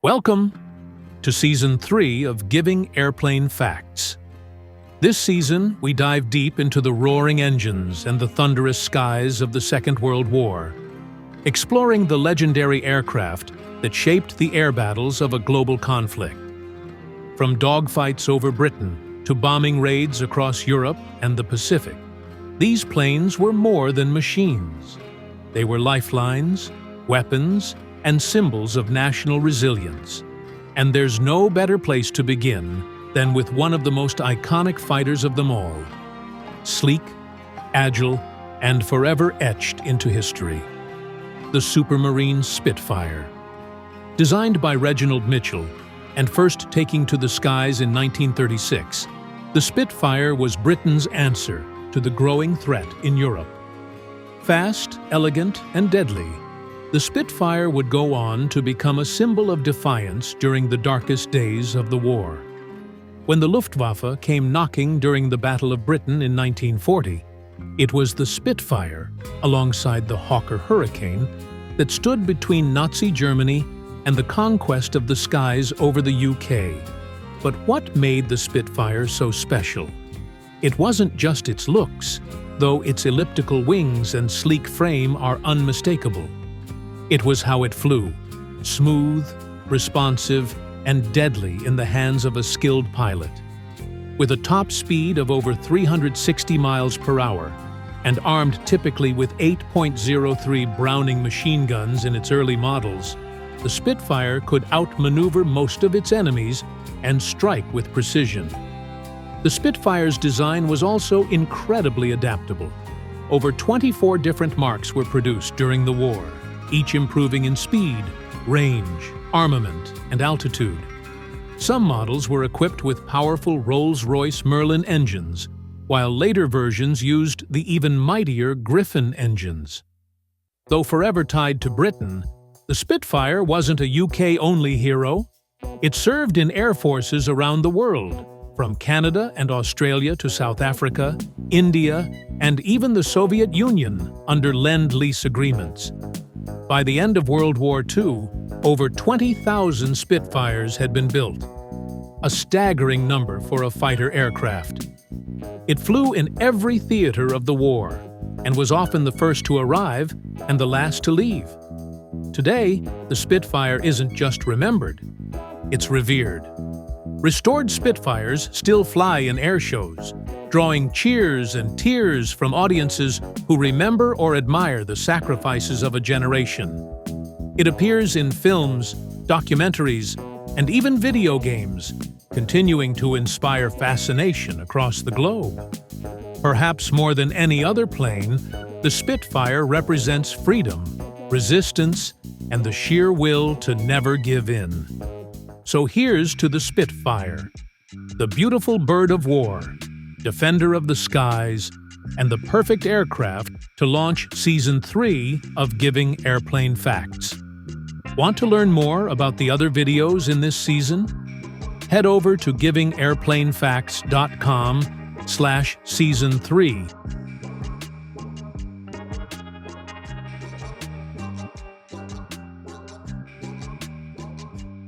Welcome to Season 3 of Giving Airplane Facts. This season, we dive deep into the roaring engines and the thunderous skies of the Second World War, exploring the legendary aircraft that shaped the air battles of a global conflict. From dogfights over Britain to bombing raids across Europe and the Pacific, these planes were more than machines. They were lifelines, weapons, and symbols of national resilience. And there's no better place to begin than with one of the most iconic fighters of them all. Sleek, agile, and forever etched into history. The Supermarine Spitfire. Designed by Reginald Mitchell and first taking to the skies in 1936, the Spitfire was Britain's answer to the growing threat in Europe. Fast, elegant, and deadly, the Spitfire would go on to become a symbol of defiance during the darkest days of the war. When the Luftwaffe came knocking during the Battle of Britain in 1940, it was the Spitfire, alongside the Hawker Hurricane, that stood between Nazi Germany and the conquest of the skies over the UK. But what made the Spitfire so special? It wasn't just its looks, though its elliptical wings and sleek frame are unmistakable. It was how it flew, smooth, responsive, and deadly in the hands of a skilled pilot. With a top speed of over 360 miles per hour and armed typically with 8.03 Browning machine guns in its early models, the Spitfire could outmaneuver most of its enemies and strike with precision. The Spitfire's design was also incredibly adaptable. Over 24 different marks were produced during the war, each improving in speed, range, armament, and altitude. Some models were equipped with powerful Rolls-Royce Merlin engines, while later versions used the even mightier Griffon engines. Though forever tied to Britain, the Spitfire wasn't a UK-only hero. It served in air forces around the world, from Canada and Australia to South Africa, India, and even the Soviet Union under Lend-Lease agreements. By the end of World War II, over 20,000 Spitfires had been built, a staggering number for a fighter aircraft. It flew in every theater of the war and was often the first to arrive and the last to leave. Today, the Spitfire isn't just remembered, it's revered. Restored Spitfires still fly in air shows, drawing cheers and tears from audiences who remember or admire the sacrifices of a generation. It appears in films, documentaries, and even video games, continuing to inspire fascination across the globe. Perhaps more than any other plane, the Spitfire represents freedom, resistance, and the sheer will to never give in. So here's to the Spitfire, the beautiful bird of war, defender of the skies, and the perfect aircraft to launch Season 3 of Giving Airplane Facts. Want to learn more about the other videos in this season? Head over to givingairplanefacts.com/season 3